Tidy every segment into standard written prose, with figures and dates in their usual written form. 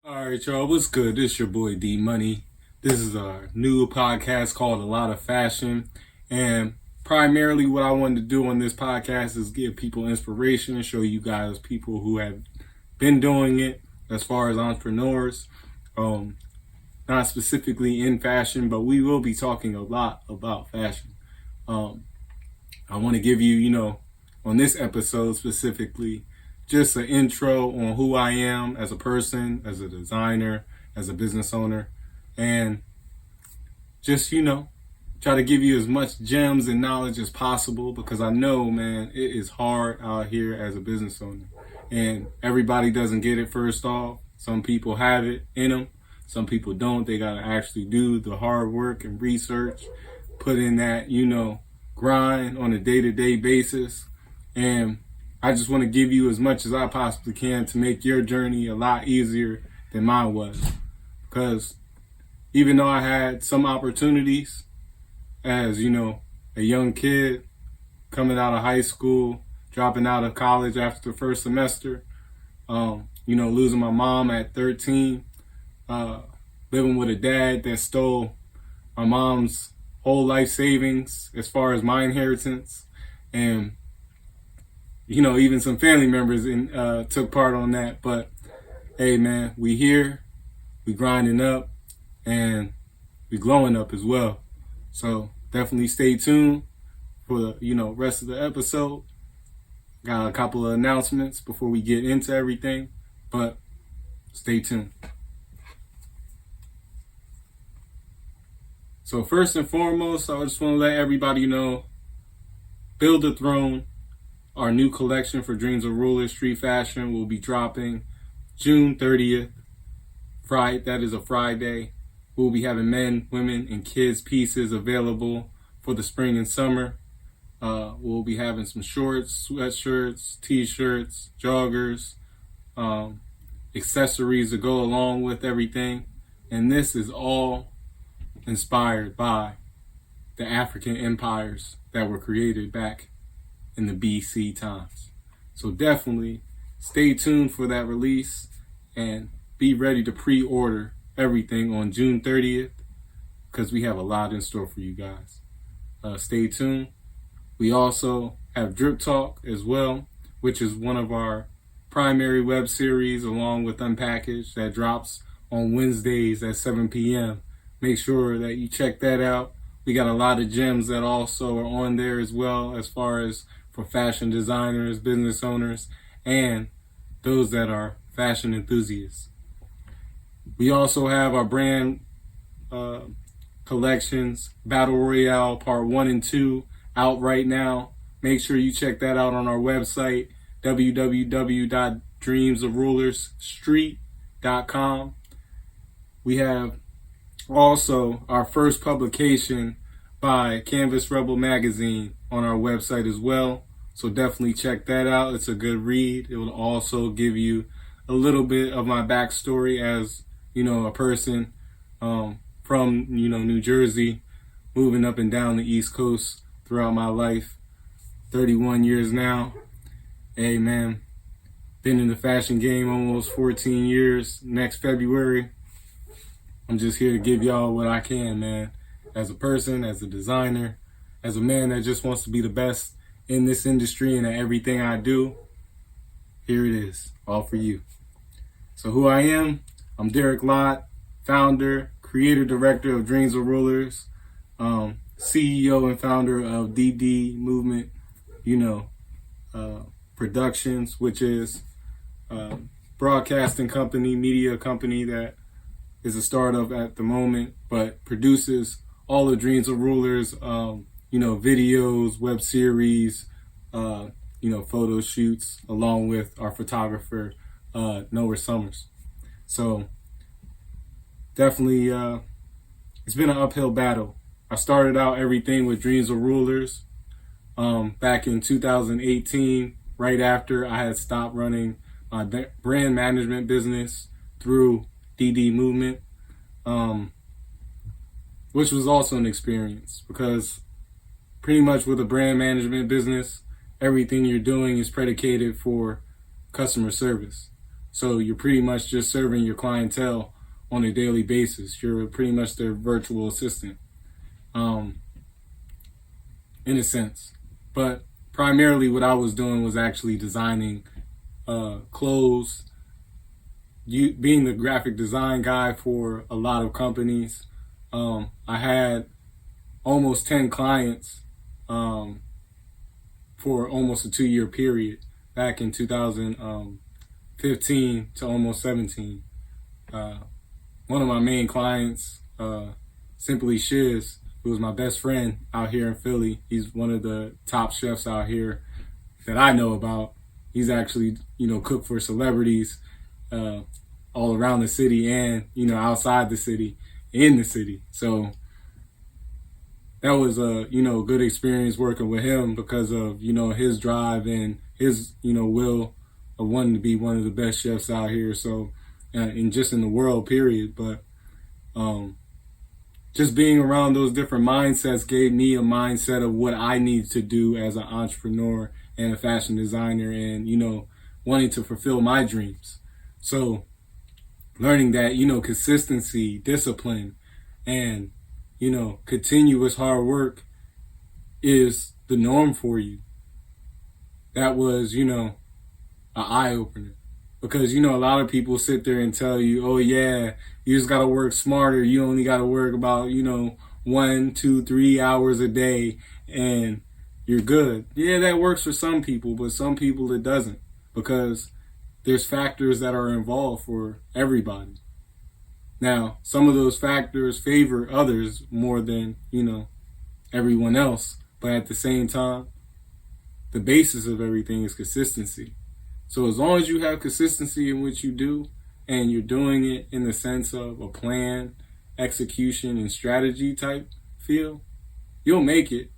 All right, y'all. What's good? This your boy D Money. This is a new podcast called A Lot of Fashion, and primarily what I wanted to do on this podcast is give people inspiration, show you guys people who have been doing it as far as entrepreneurs. Not specifically in fashion, but we will be talking a lot about fashion. Um, I want to give you, on this episode specifically, just an intro on who I am as a person, as a designer, as a business owner, and just, try to give you as much gems and knowledge as possible because I know, man, it is hard out here as a business owner. And everybody doesn't get it first off. Some people have it in them. Some people don't. They got to actually do the hard work and research, put in that, grind on a day-to-day basis. And I just want to give you as much as I possibly can to make your journey a lot easier than mine was. Because even though I had some opportunities as, a young kid coming out of high school, dropping out of college after the first semester, losing my mom at 13, living with a dad that stole my mom's whole life savings as far as my inheritance, and even some family members took part on that. But hey, man, we here, we grinding up, and we glowing up as well. So definitely stay tuned for the rest of the episode. Got a couple of announcements before we get into everything, but stay tuned. So first and foremost, I just want to let everybody know, Build a Throne, our new collection for Dreams of Rulers Street Fashion, will be dropping June 30th. That is a Friday. We'll be having men, women, and kids pieces available for the spring and summer. We'll be having some shorts, sweatshirts, t-shirts, joggers, accessories to go along with everything. And this is all inspired by the African empires that were created back in the BC times. So definitely stay tuned for that release and be ready to pre-order everything on June 30th because we have a lot in store for you guys. Stay tuned. We also have Drip Talk as well, which is one of our primary web series along with Unpackaged that drops on Wednesdays at 7 p.m. Make sure that you check that out. We got a lot of gems that also are on there as well, as far as for fashion designers, business owners, and those that are fashion enthusiasts. We also have our brand collections, Battle Royale Part 1 and 2, out right now. Make sure you check that out on our website, www.dreamsofrulersstreet.com. We have also our first publication by Canvas Rebel Magazine on our website as well. So definitely check that out. It's a good read. It will also give you a little bit of my backstory as, a person from, New Jersey, moving up and down the East Coast throughout my life. 31 years now. Hey, man, been in the fashion game almost 14 years. Next February, I'm just here to give y'all what I can, man. As a person, as a designer, as a man that just wants to be the best in this industry and at everything I do, here it is, all for you. So who I am, I'm Derek Lott, founder, creator, director of Dreams of Rulers, CEO and founder of DD Movement, Productions, which is a broadcasting company, media company that is a startup at the moment, but produces all the Dreams of Rulers, videos, web series, photo shoots, along with our photographer, Noah Summers. So definitely, it's been an uphill battle. I started out everything with Dreams of Rulers back in 2018, right after I had stopped running my brand management business through DD Movement, which was also an experience because pretty much with a brand management business, everything you're doing is predicated for customer service. So you're pretty much just serving your clientele on a daily basis. You're pretty much their virtual assistant, in a sense. But primarily what I was doing was actually designing clothes, being the graphic design guy for a lot of companies. I had almost 10 clients for almost a 2-year period back in 2015 to almost 17. One of my main clients, Simply Shiz, who was my best friend out here in Philly. He's one of the top chefs out here that I know about. He's actually, cooked for celebrities all around the city and, outside the city, in the city. So that was a, good experience working with him because of, his drive and his, will of wanting to be one of the best chefs out here. So, and just in the world, period. But just being around those different mindsets gave me a mindset of what I need to do as an entrepreneur and a fashion designer and, wanting to fulfill my dreams. So learning that, consistency, discipline, and, continuous hard work is the norm for you. That was, an eye-opener. Because, a lot of people sit there and tell you, oh, yeah, you just got to work smarter. You only got to work about, 1, 2, 3 hours a day and you're good. Yeah, that works for some people, but some people it doesn't because there's factors that are involved for everybody. Now, some of those factors favor others more than, everyone else. But at the same time, the basis of everything is consistency. So as long as you have consistency in what you do and you're doing it in the sense of a plan, execution, and strategy type feel, you'll make it.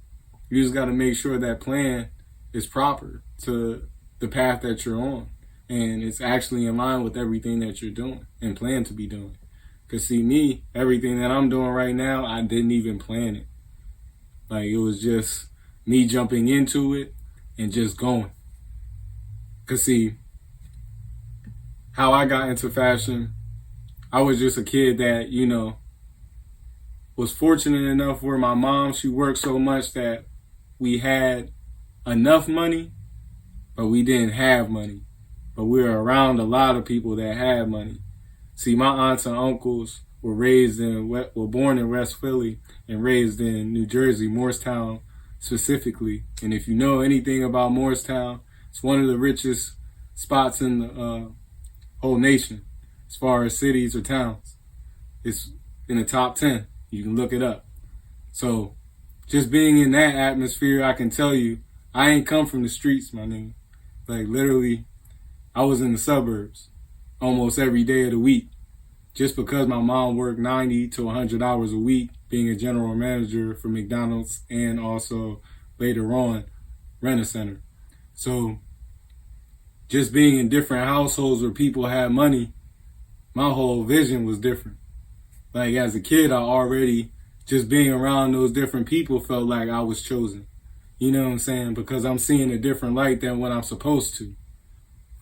You just got to make sure that plan is proper to the path that you're on. And it's actually in line with everything that you're doing and plan to be doing. Because see, me, everything that I'm doing right now, I didn't even plan it. Like, it was just me jumping into it and just going. Because see, how I got into fashion, I was just a kid that, was fortunate enough where my mom, she worked so much that we had enough money, but we didn't have money. But we were around a lot of people that had money. See, my aunts and uncles were born in West Philly and raised in New Jersey, Morristown specifically. And if you know anything about Morristown, it's one of the richest spots in the whole nation as far as cities or towns. It's in the top 10. You can look it up. So just being in that atmosphere, I can tell you, I ain't come from the streets, my nigga. Like, literally, I was in the suburbs almost every day of the week just because my mom worked 90 to 100 hours a week being a general manager for McDonald's and also later on Rent-A-Center. So just being in different households where people had money, my whole vision was different. Like, as a kid, I already, just being around those different people felt like I was chosen. You know what I'm saying? Because I'm seeing a different light than what I'm supposed to.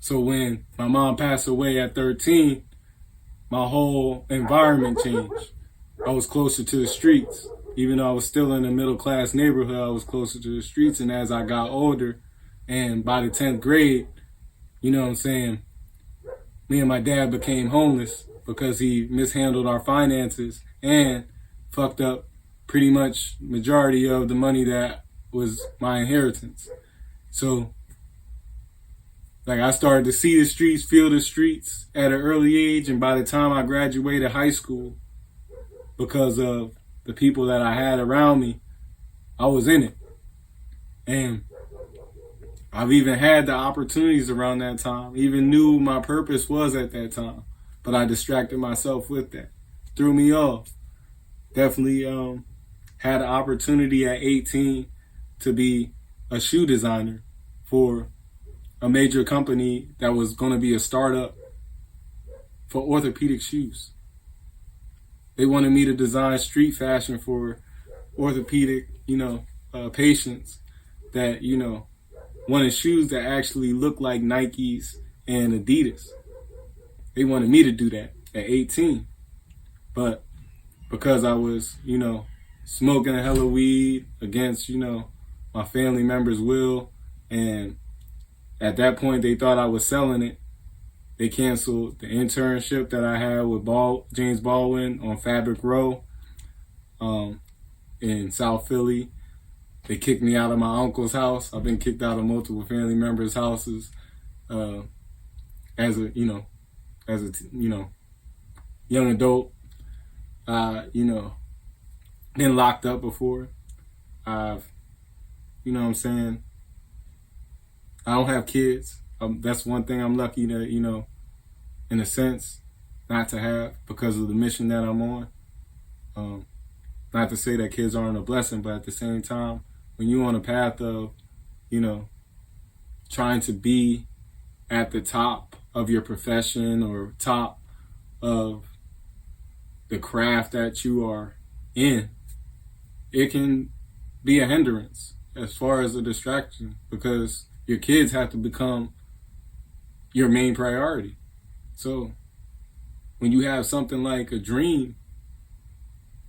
So when my mom passed away at 13, my whole environment changed. I was closer to the streets. Even though I was still in a middle class neighborhood, I was closer to the streets. And as I got older, and by the 10th grade, you know what I'm saying, me and my dad became homeless because he mishandled our finances and fucked up pretty much majority of the money that was my inheritance. So, like, I started to see the streets, feel the streets at an early age, and by the time I graduated high school, because of the people that I had around me, I was in it. And I've even had the opportunities around that time, even knew my purpose was at that time, but I distracted myself with that. Threw me off. Definitely had an opportunity at 18 to be a shoe designer for a major company that was going to be a startup for orthopedic shoes. They wanted me to design street fashion for orthopedic, patients that, wanted shoes that actually looked like Nikes and Adidas. They wanted me to do that at 18. But because I was, smoking a hella weed against, my family members' will, and at that point they thought I was selling it, they canceled the internship that I had with James Baldwin on Fabric Row in South Philly. They kicked me out of my uncle's house. I've been kicked out of multiple family members' houses as a young adult. Been locked up before. I've, you know what I'm saying? I don't have kids. That's one thing I'm lucky to, in a sense, not to have because of the mission that I'm on. Not to say that kids aren't a blessing, but at the same time, when you're on a path of, trying to be at the top of your profession or top of the craft that you are in, it can be a hindrance as far as a distraction because your kids have to become your main priority. So when you have something like a dream,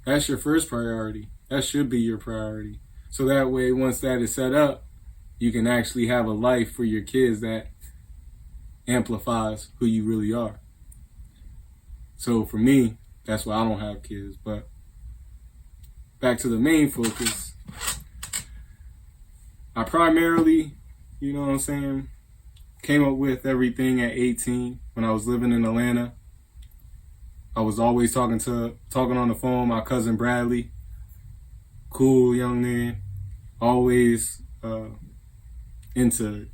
that's your first priority. That should be your priority. So that way, once that is set up, you can actually have a life for your kids that amplifies who you really are. So for me, that's why I don't have kids. But back to the main focus, I primarily, came up with everything at 18 when I was living in Atlanta. I was always talking on the phone with my cousin Bradley. Cool young man, always into,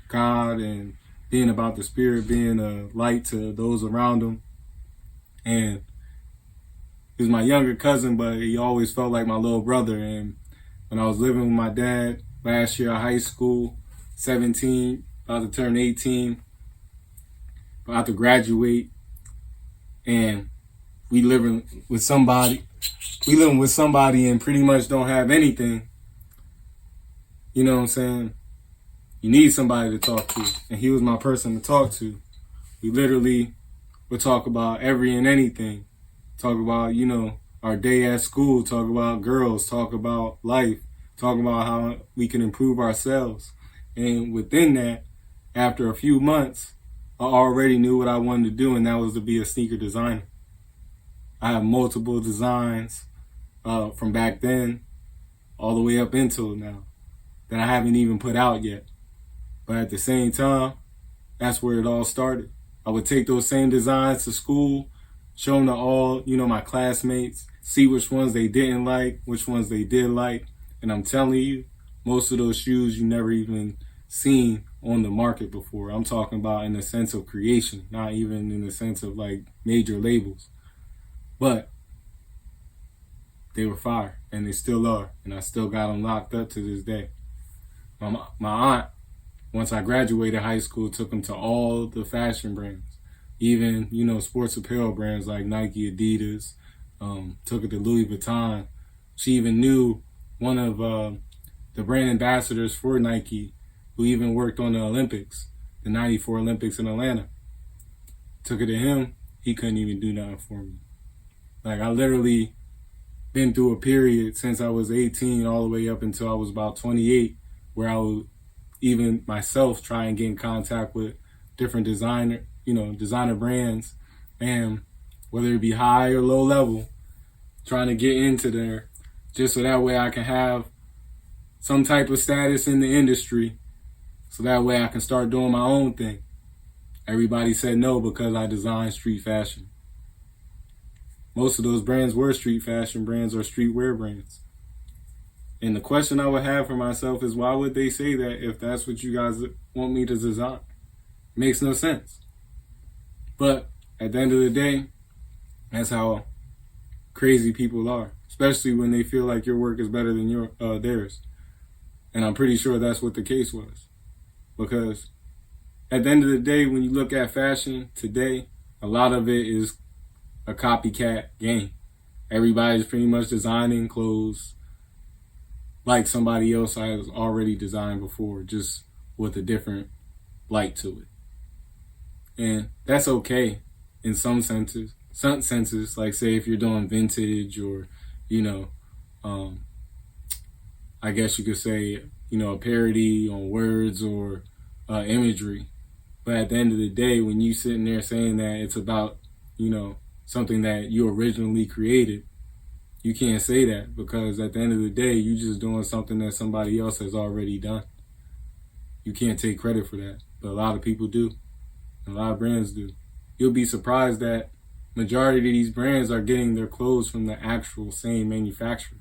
God and being about the spirit, being a light to those around him. And he was my younger cousin, but he always felt like my little brother. And when I was living with my dad last year at high school, 17, about to turn 18, about to graduate, and we living with somebody and pretty much don't have anything. You know what I'm saying? You need somebody to talk to, and he was my person to talk to. We literally would talk about every and anything. Talk about, our day at school, talk about girls, talk about life, talk about how we can improve ourselves. And within that, after a few months, I already knew what I wanted to do, and that was to be a sneaker designer. I have multiple designs from back then all the way up until now that I haven't even put out yet. But at the same time, that's where it all started. I would take those same designs to school, show them to all, my classmates, see which ones they didn't like, which ones they did like. And I'm telling you, most of those shoes you never even seen on the market before. I'm talking about in the sense of creation, not even in the sense of like major labels. But they were fire, and they still are, and I still got them locked up to this day. My aunt, once I graduated high school, took them to all the fashion brands, even, sports apparel brands like Nike, Adidas, took it to Louis Vuitton. She even knew one of the brand ambassadors for Nike who even worked on the Olympics, the 94 Olympics in Atlanta. Took it to him. He couldn't even do nothing for me. Like, I literally been through a period since I was 18 all the way up until I was about 28 where I would even myself try and get in contact with different designer brands, and whether it be high or low level, trying to get into there just so that way I can have some type of status in the industry, so that way I can start doing my own thing. Everybody said no because I designed street fashion. Most of those brands were street fashion brands or streetwear brands. And the question I would have for myself is, why would they say that if that's what you guys want me to design? It makes no sense. But at the end of the day, that's how crazy people are, especially when they feel like your work is better than theirs. And I'm pretty sure that's what the case was. Because at the end of the day, when you look at fashion today, a lot of it is a copycat game. Everybody's pretty much designing clothes like somebody else has already designed before, just with a different light to it. And that's okay in some senses. Some senses, like say if you're doing vintage or, you know, I guess you could say, a parody on words or imagery. But at the end of the day, when you sitting there saying that it's about, something that you originally created, you can't say that, because at the end of the day, you just doing something that somebody else has already done. You can't take credit for that. But a lot of people do. And a lot of brands do. You'll be surprised that majority of these brands are getting their clothes from the actual same manufacturer.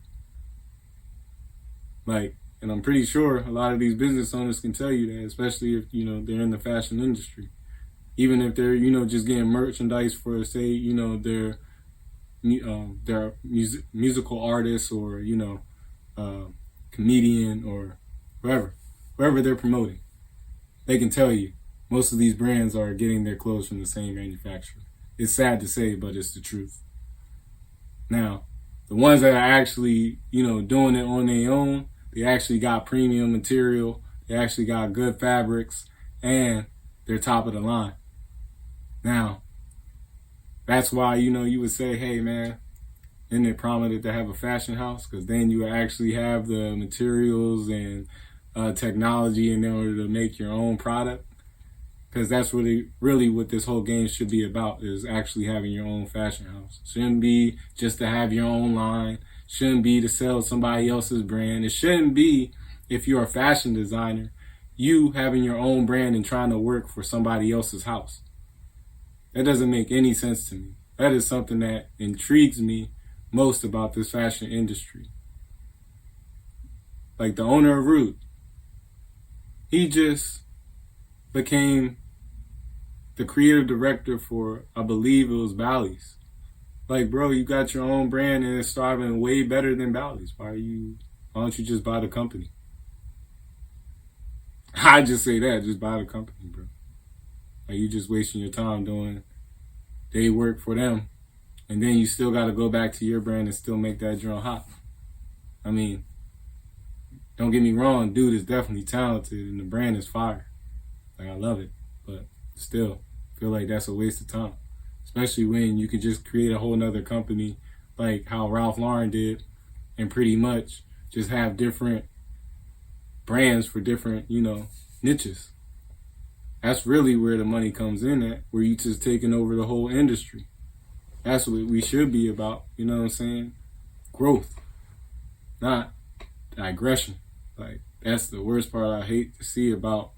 And I'm pretty sure a lot of these business owners can tell you that, especially if, they're in the fashion industry. Even if they're, just getting merchandise for, say, their musical artists or, comedian or whoever they're promoting. They can tell you most of these brands are getting their clothes from the same manufacturer. It's sad to say, but it's the truth. Now, the ones that are actually, doing it on their own, they actually got premium material, they actually got good fabrics, and they're top of the line. Now, that's why, you would say, hey, man, isn't it prominent to have a fashion house? Because then you actually have the materials and technology in order to make your own product. Because that's really what this whole game should be about, is actually having your own fashion house. Shouldn't be just to have your own line. Shouldn't be to sell somebody else's brand. It shouldn't be, if you're a fashion designer, you having your own brand and trying to work for somebody else's house. That doesn't make any sense to me. That is something that intrigues me most about this fashion industry. Like the owner of Root, he just became the creative director for, I believe it was Bally's. Like, bro, you got your own brand and it's thriving way better than Bally's. Why don't you just buy the company? I just say that, just buy the company, bro. Like, you just wasting your time doing day work for them. And then you still got to go back to your brand and still make that joint hot. I mean, don't get me wrong, dude is definitely talented and the brand is fire. Like, I love it. But still, I feel like that's a waste of time. Especially when you could just create a whole nother company like how Ralph Lauren did and pretty much just have different brands for different, niches. That's really where the money comes in at, where you just taking over the whole industry. That's what we should be about, you know what I'm saying? Growth, not digression. Like, that's the worst part I hate to see about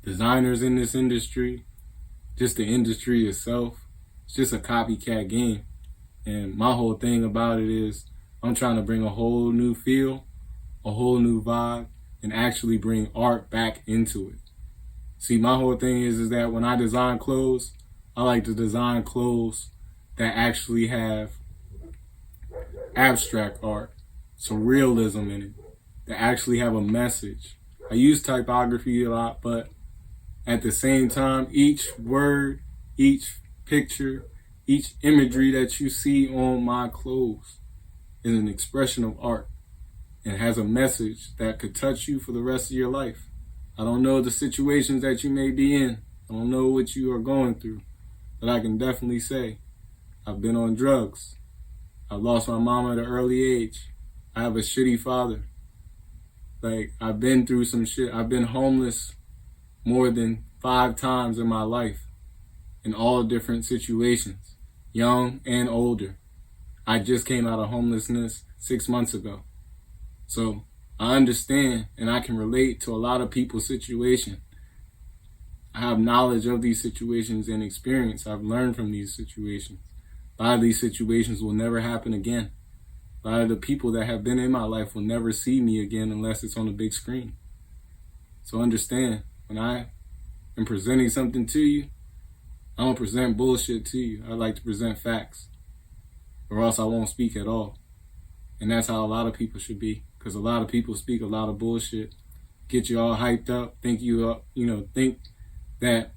designers in this industry, just the industry itself. It's just a copycat game. And my whole thing about it is I'm trying to bring a whole new feel, a whole new vibe, and actually bring art back into it. See, my whole thing is that when I design clothes, I like to design clothes that actually have abstract art, some realism in it, that actually have a message. I use typography a lot, but at the same time, each word, each picture, each imagery that you see on my clothes is an expression of art and has a message that could touch you for the rest of your life. I don't know the situations that you may be in. I don't know what you are going through, but I can definitely say I've been on drugs. I lost my mom at an early age. I have a shitty father. Like, I've been through some shit. I've been homeless more than 5 times in my life in all different situations, young and older. I just came out of homelessness 6 months ago. So I understand and I can relate to a lot of people's situation. I have knowledge of these situations and experience. I've learned from these situations. A lot of these situations will never happen again. A lot of the people that have been in my life will never see me again unless it's on a big screen. So understand, when I am presenting something to you, I don't present bullshit to you. I like to present facts, or else I won't speak at all. And that's how a lot of people should be, because a lot of people speak a lot of bullshit, get you all hyped up, think that,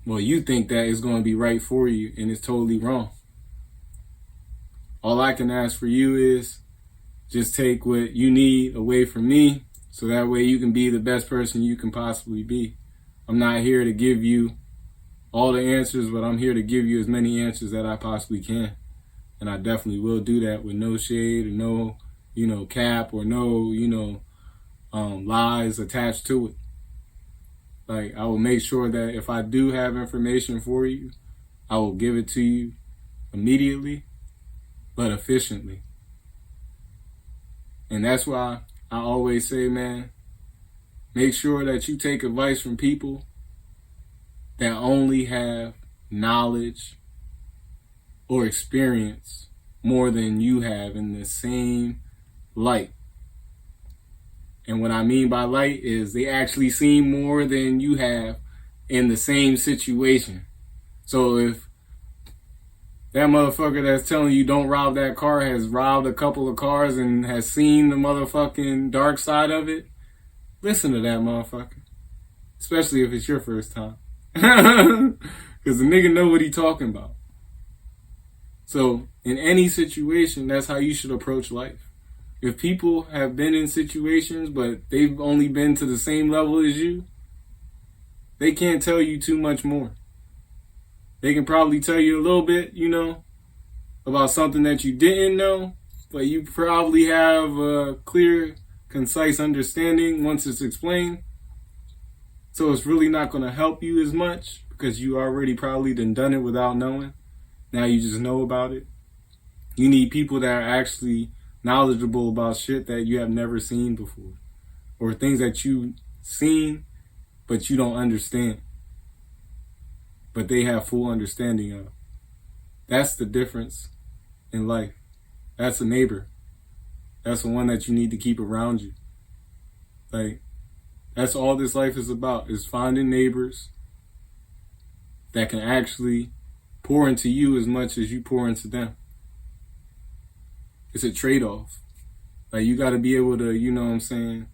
well, you think that it's going to be right for you, and it's totally wrong. All I can ask for you is just take what you need away from me, so that way you can be the best person you can possibly be. I'm not here to give you all the answers, but I'm here to give you as many answers that I possibly can. And I definitely will do that with no shade or no, cap or no, lies attached to it. Like, I will make sure that if I do have information for you, I will give it to you immediately, but efficiently. And that's why I always say, man, make sure that you take advice from people that only have knowledge or experience more than you have in the same light. And what I mean by light is they actually seen more than you have in the same situation. So if that motherfucker that's telling you don't rob that car has robbed a couple of cars and has seen the motherfucking dark side of it, listen to that motherfucker. Especially if it's your first time. Because the nigga know what he talking about. So in any situation, that's how you should approach life. If people have been in situations, but they've only been to the same level as you, they can't tell you too much more. They can probably tell you a little bit, about something that you didn't know, but you probably have a clear, concise understanding once it's explained. So it's really not going to help you as much because you already probably done it without knowing. Now you just know about it. You need people that are actually knowledgeable about shit that you have never seen before, or things that you've seen but you don't understand, but they have full understanding of. That's the difference in life. That's a neighbor. That's the one that you need to keep around you. Like, that's all this life is about, is finding neighbors that can actually pour into you as much as you pour into them. It's a trade-off. Like, you got to be able to,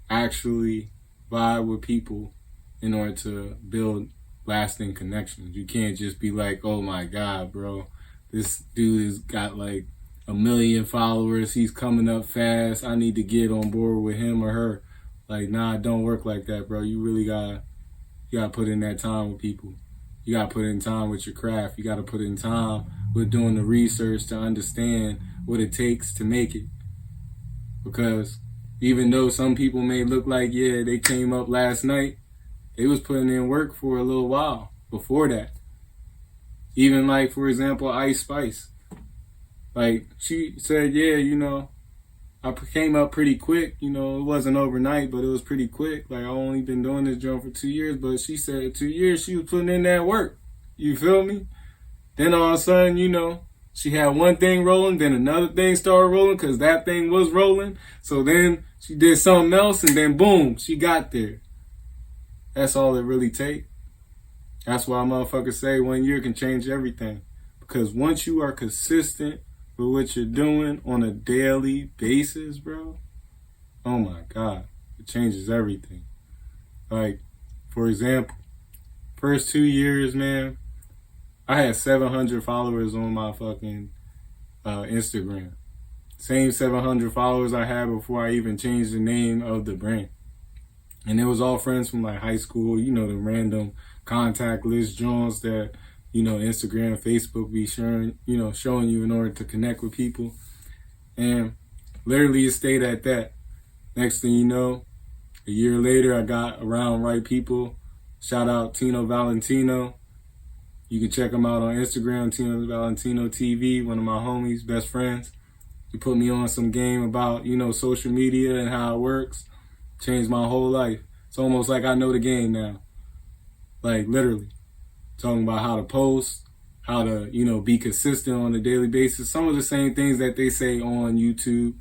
actually vibe with people in order to build lasting connections. You can't just be like, oh my God, bro, this dude has got like 1 million followers. He's coming up fast. I need to get on board with him or her. Like, nah, it don't work like that, bro. You really gotta put in that time with people. You gotta put in time with your craft. You gotta put in time with doing the research to understand what it takes to make it. Because even though some people may look like, yeah, they came up last night, they was putting in work for a little while before that. Even like, for example, Ice Spice. Like, she said, yeah, I came up pretty quick. It wasn't overnight, but it was pretty quick. Like, I only been doing this job for 2 years, but she said 2 years she was putting in that work. You feel me? Then all of a sudden, she had one thing rolling, then another thing started rolling because that thing was rolling. So then she did something else, and then boom, she got there. That's all it really takes. That's why motherfuckers say 1 year can change everything. Because once you are consistent with what you're doing on a daily basis, bro, oh my God, it changes everything. Like, for example, first 2 years, man, I had 700 followers on my fucking Instagram. Same 700 followers I had before I even changed the name of the brand. And it was all friends from like high school, the random contact list joints that, Instagram, Facebook be showing you in order to connect with people. And literally it stayed at that. Next thing you know, a year later, I got around right people. Shout out Tino Valentino. You can check him out on Instagram, Tino Valentino TV, one of my homies, best friends. He put me on some game about, social media and how it works. Changed my whole life. It's almost like I know the game now. Like, literally. Talking about how to post, how to, be consistent on a daily basis. Some of the same things that they say on YouTube,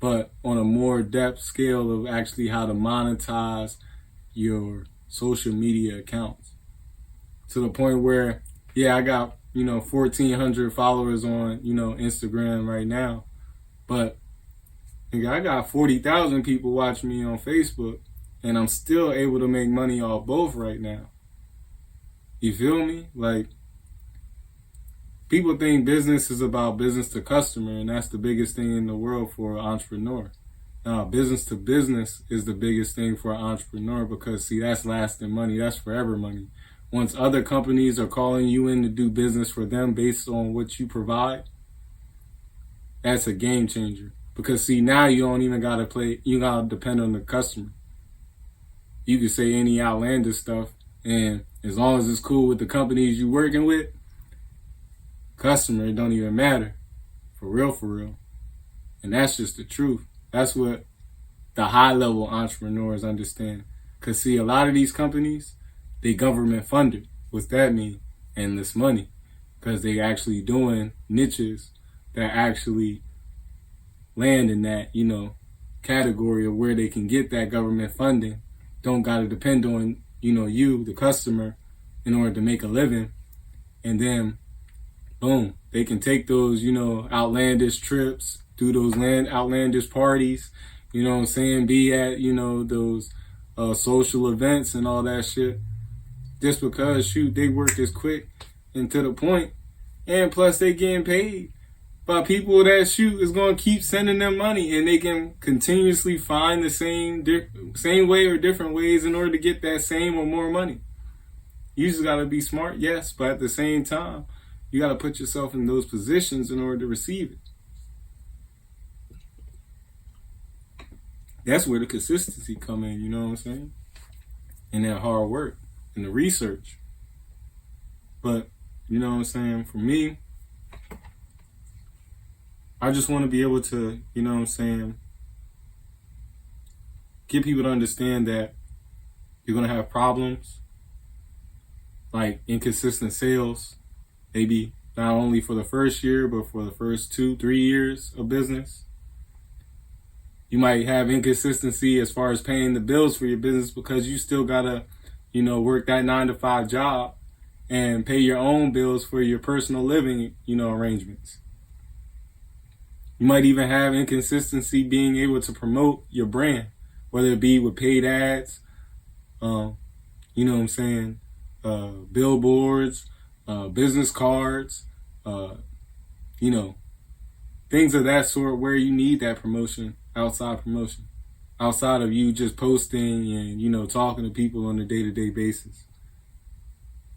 but on a more depth scale of actually how to monetize your social media accounts. To the point where, yeah, I got, 1,400 followers on, Instagram right now. But I got 40,000 people watching me on Facebook, and I'm still able to make money off both right now. You feel me? Like, people think business is about business to customer, and that's the biggest thing in the world for an entrepreneur. Business to business is the biggest thing for an entrepreneur because, see, that's lasting money. That's forever money. Once other companies are calling you in to do business for them based on what you provide, that's a game changer. Because, see, now you don't even got to you got to depend on the customer. You can say any outlandish stuff, and as long as it's cool with the companies you working with, customer, it don't even matter. For real, for real. And that's just the truth. That's what the high-level entrepreneurs understand. Because, see, a lot of these companies, they government funded. What's that mean? Endless money. Because they actually doing niches that actually land in that, category of where they can get that government funding. Don't got to depend on, you, the customer, in order to make a living. And then, boom, they can take those, outlandish trips, do those outlandish parties, be at, those social events and all that shit. Just because, shoot, they work as quick and to the point. And plus they getting paid by people that, shoot, is going to keep sending them money, and they can continuously find the same way or different ways in order to get that same or more money. You just got to be smart, yes, but at the same time, you got to put yourself in those positions in order to receive it. That's where the consistency come in, you know what I'm saying? And that hard work and the research. But, you know what I'm saying, for me, I just want to be able to, get people to understand that you're going to have problems, like inconsistent sales, maybe not only for the first year, but for the first 2-3 years of business. You might have inconsistency as far as paying the bills for your business because you still got to, work that 9-to-5 job and pay your own bills for your personal living, arrangements. You might even have inconsistency being able to promote your brand, whether it be with paid ads, billboards, business cards, things of that sort where you need that promotion, outside of you just posting and, talking to people on a day-to-day basis.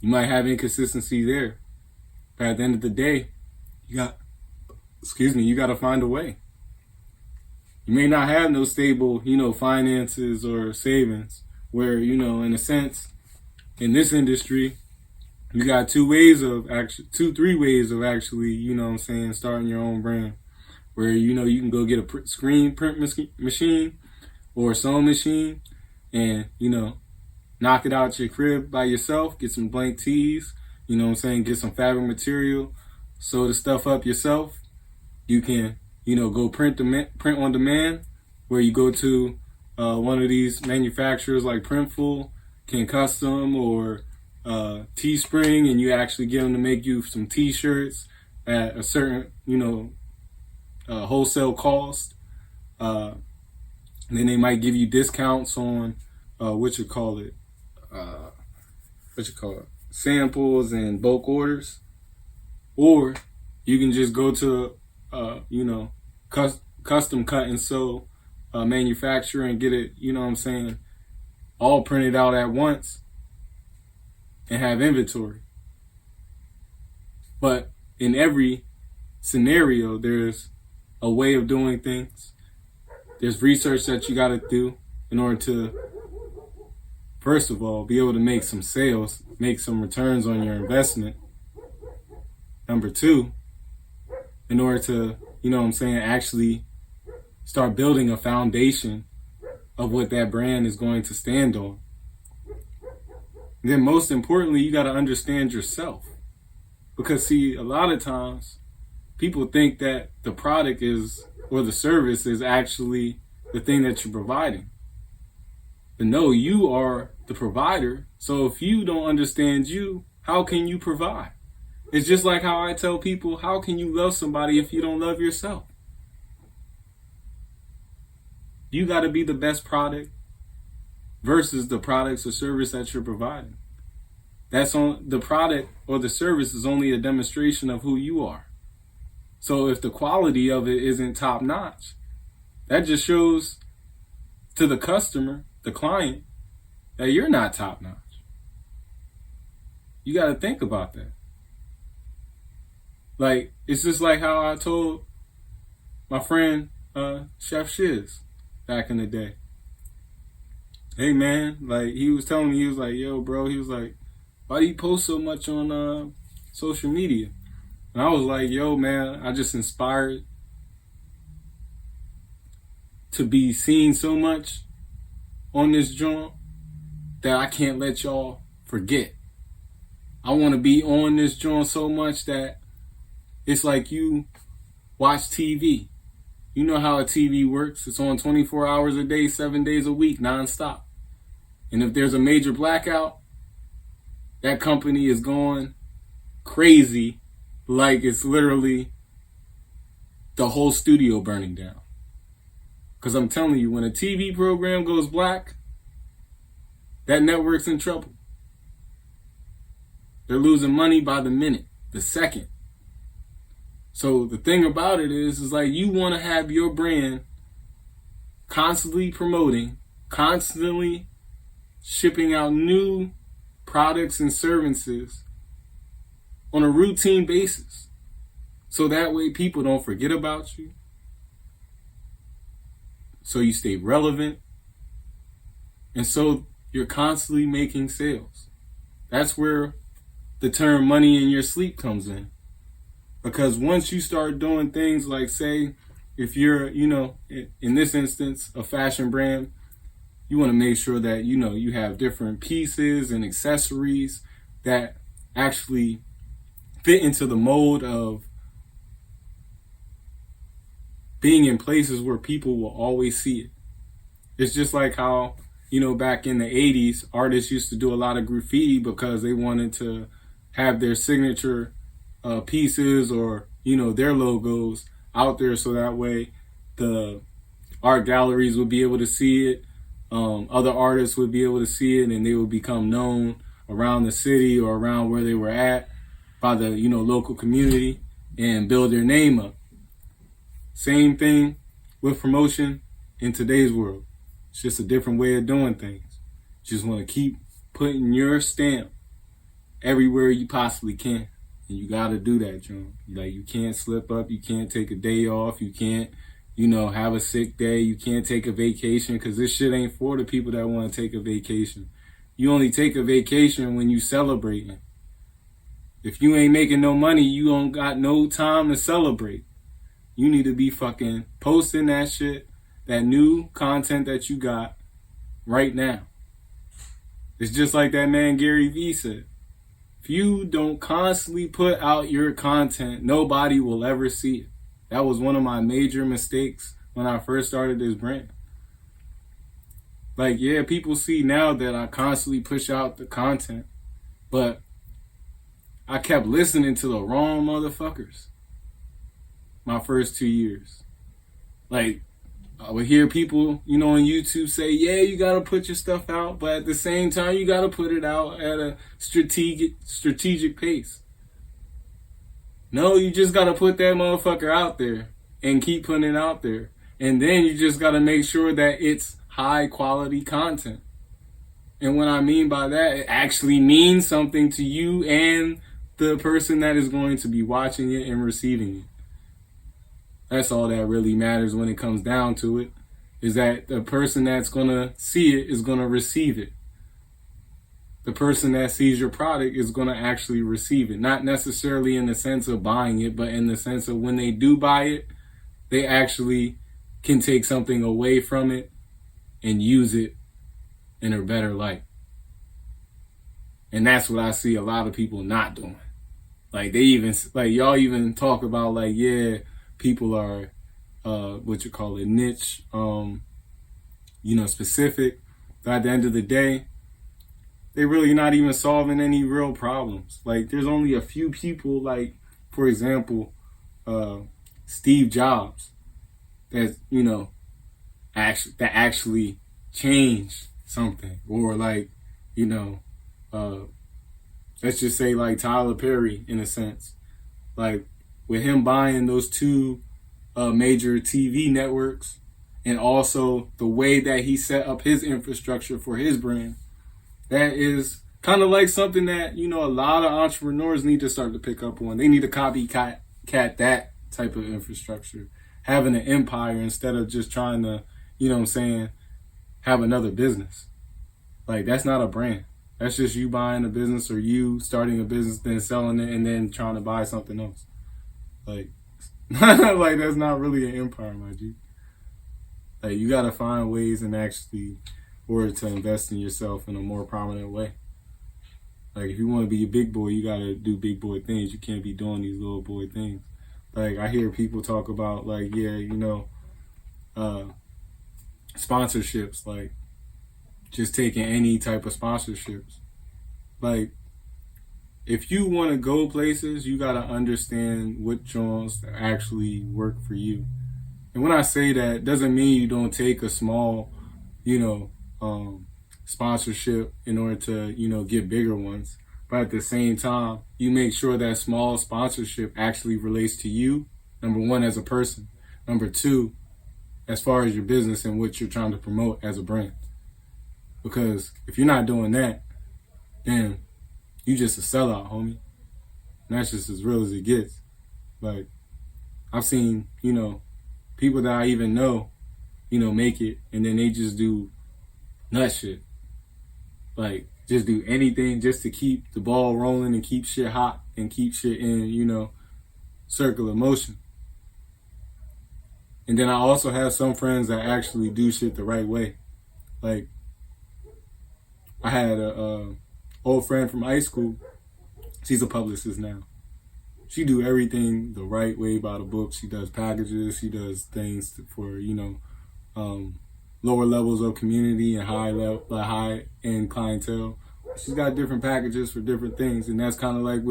You might have inconsistency there, but at the end of the day, you got to find a way. You may not have no stable, finances or savings where, in a sense, in this industry, you got 3 ways of actually, starting your own brand. Where, you can go get a screen print machine or a sewing machine and, knock it out your crib by yourself, get some blank tees, get some fabric material, sew the stuff up yourself. You can, go print on demand, where you go to one of these manufacturers like Printful, King Custom, or Teespring, and you actually get them to make you some t-shirts at a certain, wholesale cost. And then they might give you discounts on samples and bulk orders. Or you can just go to custom cut and sew manufacturer and get it, all printed out at once and have inventory. But in every scenario, there's a way of doing things. There's research that you got to do in order to, first of all, be able to make some sales, make some returns on your investment. Number 2, in order to, actually start building a foundation of what that brand is going to stand on. And then most importantly, you got to understand yourself. Because, see, a lot of times people think that the product is, or the service is actually the thing that you're providing. But no, you are the provider. So if you don't understand you, how can you provide? It's just like how I tell people, how can you love somebody if you don't love yourself? You got to be the best product versus the products or service that you're providing. That's on the product or the service is only a demonstration of who you are. So if the quality of it isn't top notch, That just shows to the customer, the client, that you're not top notch. You got to think about that. Like, it's just like how I told my friend, Chef Shiz, back in the day. Hey, man, like, he was telling me, he was like, yo, bro, he was like, why do you post so much on social media? And I was like, yo, man, I just inspired to be seen so much on this joint that I can't let y'all forget. I want to be on this joint so much that it's like you watch TV. You know how a TV works. It's on 24 hours a day, 7 days a week, nonstop. And if there's a major blackout, that company is going crazy, like it's literally the whole studio burning down. Because I'm telling you, when a TV program goes black, that network's in trouble. They're losing money by the minute, the second. So the thing about it is like you want to have your brand constantly promoting, constantly shipping out new products and services on a routine basis. So that way people don't forget about you. So you stay relevant. And so you're constantly making sales. That's where the term money in your sleep comes in. Because once you start doing things like, say, if you're, in this instance, a fashion brand, you want to make sure that, you have different pieces and accessories that actually fit into the mold of being in places where people will always see it. It's just like how, back in the 80s, artists used to do a lot of graffiti because they wanted to have their signature pieces or, their logos out there so that way the art galleries would be able to see it. Other artists would be able to see it and they would become known around the city or around where they were at by the, local community and build their name up. Same thing with promotion in today's world. It's just a different way of doing things. You just want to keep putting your stamp everywhere you possibly can. And you got to do that, John. Like, you can't slip up. You can't take a day off. You can't, have a sick day. You can't take a vacation because this shit ain't for the people that want to take a vacation. You only take a vacation when you celebrating. If you ain't making no money, you don't got no time to celebrate. You need to be fucking posting that shit, that new content that you got right now. It's just like that man Gary Vee said. If you don't constantly put out your content, nobody will ever see it. That was one of my major mistakes when I first started this brand. Like, yeah, people see now that I constantly push out the content, but I kept listening to the wrong motherfuckers my first 2 years. Like, I would hear people, on YouTube say, yeah, you got to put your stuff out, but at the same time, you got to put it out at a strategic pace. No, you just got to put that motherfucker out there and keep putting it out there. And then you just got to make sure that it's high quality content. And what I mean by that, it actually means something to you and the person that is going to be watching it and receiving it. That's all that really matters when it comes down to it, is that the person that's going to see it is going to receive it. The person that sees your product is going to actually receive it. Not necessarily in the sense of buying it, but in the sense of when they do buy it, they actually can take something away from it and use it in a better light. And that's what I see a lot of people not doing. Like, y'all even talk about, like, yeah, people are, niche, specific. But at the end of the day, they're really not even solving any real problems. Like, there's only a few people, like, for example, Steve Jobs, that, actually changed something. Or, like, let's just say, like, Tyler Perry, in a sense. Like, with him buying those two major TV networks and also the way that he set up his infrastructure for his brand. That is kind of like something that, a lot of entrepreneurs need to start to pick up on. They need to copycat that type of infrastructure, having an empire instead of just trying to, have another business. Like, that's not a brand. That's just you buying a business or you starting a business, then selling it, and then trying to buy something else. Like, like that's not really an empire, my G. Like, you gotta find ways and actually order to invest in yourself in a more prominent way. Like, if you want to be a big boy, you gotta do big boy things. You can't be doing these little boy things. Like, I hear people talk about, like, sponsorships, like, just taking any type of sponsorships. Like, if you want to go places, you got to understand what joints actually work for you. And when I say that, it doesn't mean you don't take a small, sponsorship in order to, get bigger ones. But at the same time, you make sure that small sponsorship actually relates to you, number one, as a person. Number two, as far as your business and what you're trying to promote as a brand. Because if you're not doing that, then you just a sellout, homie. And that's just as real as it gets. Like, I've seen, people that I even know, make it, and then they just do nut shit. Like, just do anything just to keep the ball rolling and keep shit hot and keep shit in, circular motion. And then I also have some friends that actually do shit the right way. Like, I had a old friend from high school. She's a publicist now. She do everything the right way by the book. She does packages. She does things for, lower levels of community and high end clientele. She's got different packages for different things, and that's kind of like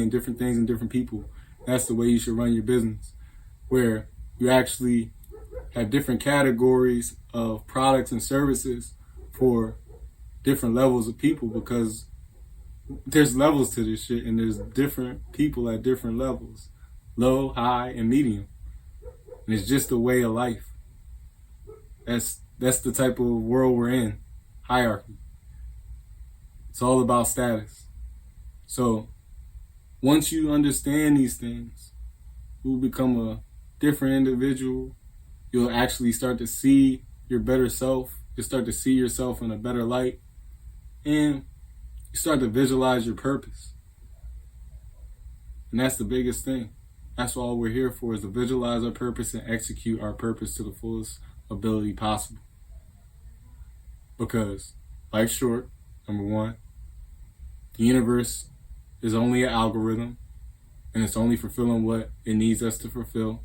different things and different people. That's the way you should run your business, where you actually have different categories of products and services for different levels of people, because there's levels to this shit, and there's different people at different levels, low, high, and medium. And it's just a way of life. That's the type of world we're in. Hierarchy. It's all about status. So once you understand these things, you'll become a different individual. You'll actually start to see your better self. You'll start to see yourself in a better light. And you start to visualize your purpose. And that's the biggest thing. That's all we're here for, is to visualize our purpose and execute our purpose to the fullest ability possible. Because life's short, number one. The universe is only an algorithm, and it's only fulfilling what it needs us to fulfill.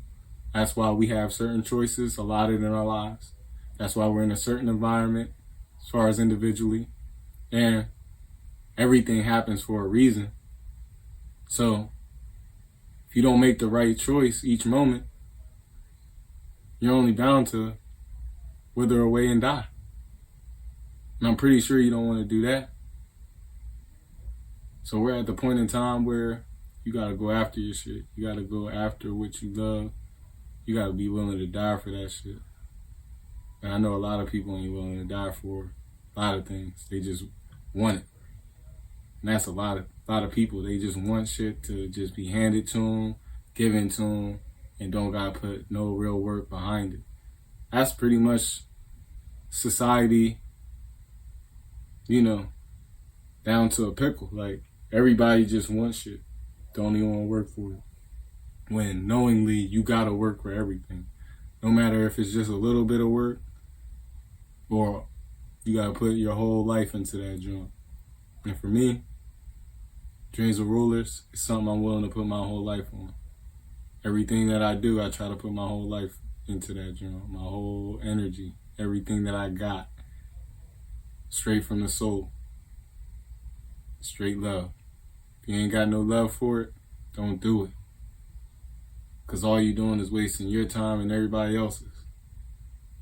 That's why we have certain choices allotted in our lives. That's why we're in a certain environment as far as individually. And everything happens for a reason. So if you don't make the right choice each moment, you're only bound to wither away and die. And I'm pretty sure you don't want to do that. So we're at the point in time where you got to go after your shit. You got to go after what you love. You got to be willing to die for that shit. And I know a lot of people ain't willing to die for a lot of things. They just want it. And that's a lot of people. They just want shit to just be handed to them, given to them, and don't got to put no real work behind it. That's pretty much society, down to a pickle. Like, everybody just wants shit. Don't even want to work for it. When knowingly you got to work for everything. No matter if it's just a little bit of work or you got to put your whole life into that joint. And for me, dreams of rulers is something I'm willing to put my whole life on. Everything that I do, I try to put my whole life into that joint. My whole energy, everything that I got. Straight from the soul. Straight love. If you ain't got no love for it, don't do it. Because all you doing is wasting your time and everybody else's.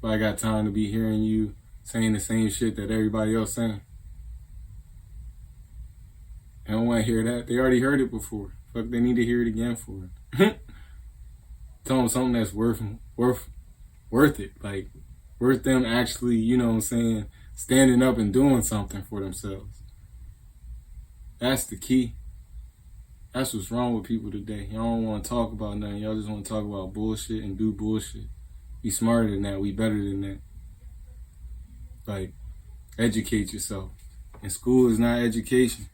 But I got time to be hearing you saying the same shit that everybody else saying. I don't want to hear that. They already heard it before. Fuck, they need to hear it again for it. Tell them something that's worth it. Like, worth them actually, you know what I'm saying, standing up and doing something for themselves. That's the key. That's what's wrong with people today. Y'all don't want to talk about nothing. Y'all just want to talk about bullshit and do bullshit. We smarter than that. We better than that. Like, educate yourself. And school is not education.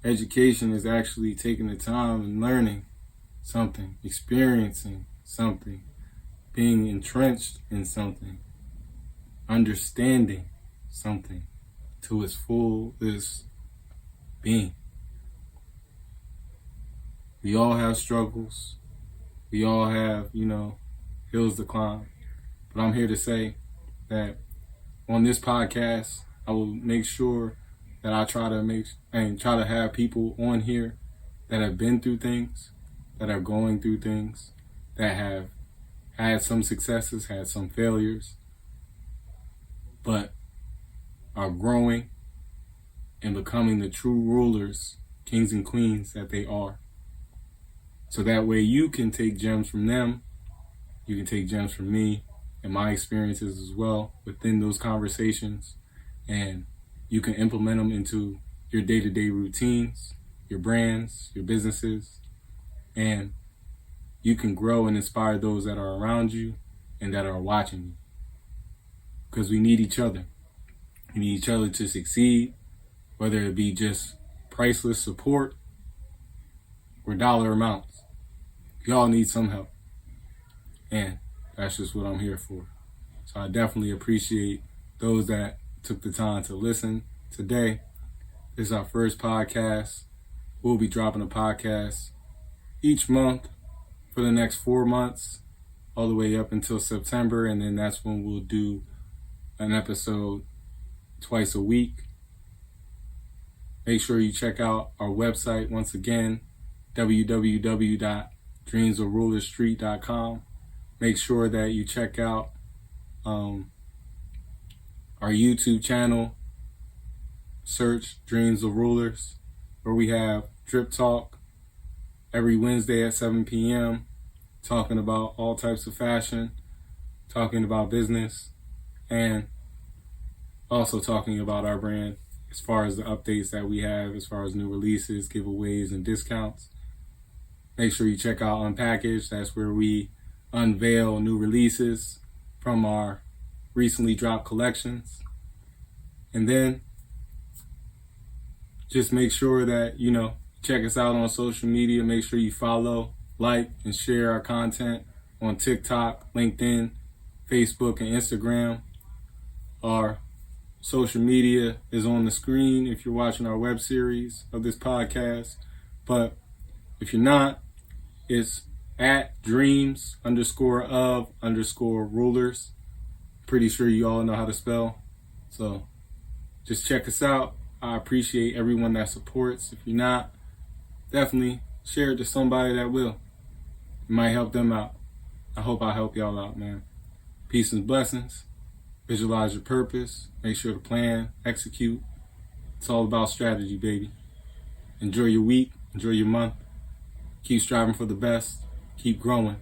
Education is actually taking the time and learning something, experiencing something, being entrenched in something, understanding something to its fullest being. We all have struggles. We all have, hills to climb. But I'm here to say that on this podcast, I will make sure that I try to have people on here that have been through things, that are going through things, that have had some successes, had some failures, but are growing and becoming the true rulers, kings and queens that they are. So that way you can take gems from them, you can take gems from me and my experiences as well within those conversations, and you can implement them into your day-to-day routines, your brands, your businesses, and you can grow and inspire those that are around you and that are watching you. Because we need each other. We need each other to succeed, whether it be just priceless support or dollar amounts. We all need some help. And that's just what I'm here for. So I definitely appreciate those that took the time to listen today. This is our first podcast. We'll be dropping a podcast each month for the next 4 months, all the way up until September, and then that's when we'll do an episode twice a week. Make sure you check out our website once again, www.dreamsofrulerstreet.com. Make sure that you check out our YouTube channel. Search Dreams of Rulers, where we have Drip Talk every Wednesday at 7 p.m. talking about all types of fashion, talking about business, and also talking about our brand as far as the updates that we have, as far as new releases, giveaways, and discounts. Make sure you check out Unpackaged. That's where we unveil new releases from our recently dropped collections. And then just make sure that, check us out on social media. Make sure you follow, like, and share our content on TikTok, LinkedIn, Facebook, and Instagram. Our social media is on the screen if you're watching our web series of this podcast. But if you're not, it's at dreams_of_rulers. Pretty sure you all know how to spell. So just check us out. I appreciate everyone that supports. If you're not, definitely share it to somebody that will. It might help them out. I hope I help y'all out, man. Peace and blessings. Visualize your purpose. Make sure to plan, execute. It's all about strategy, baby. Enjoy your week. Enjoy your month. Keep striving for the best. Keep growing.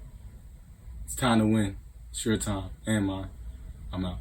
It's time to win. It's your time and mine. I'm out.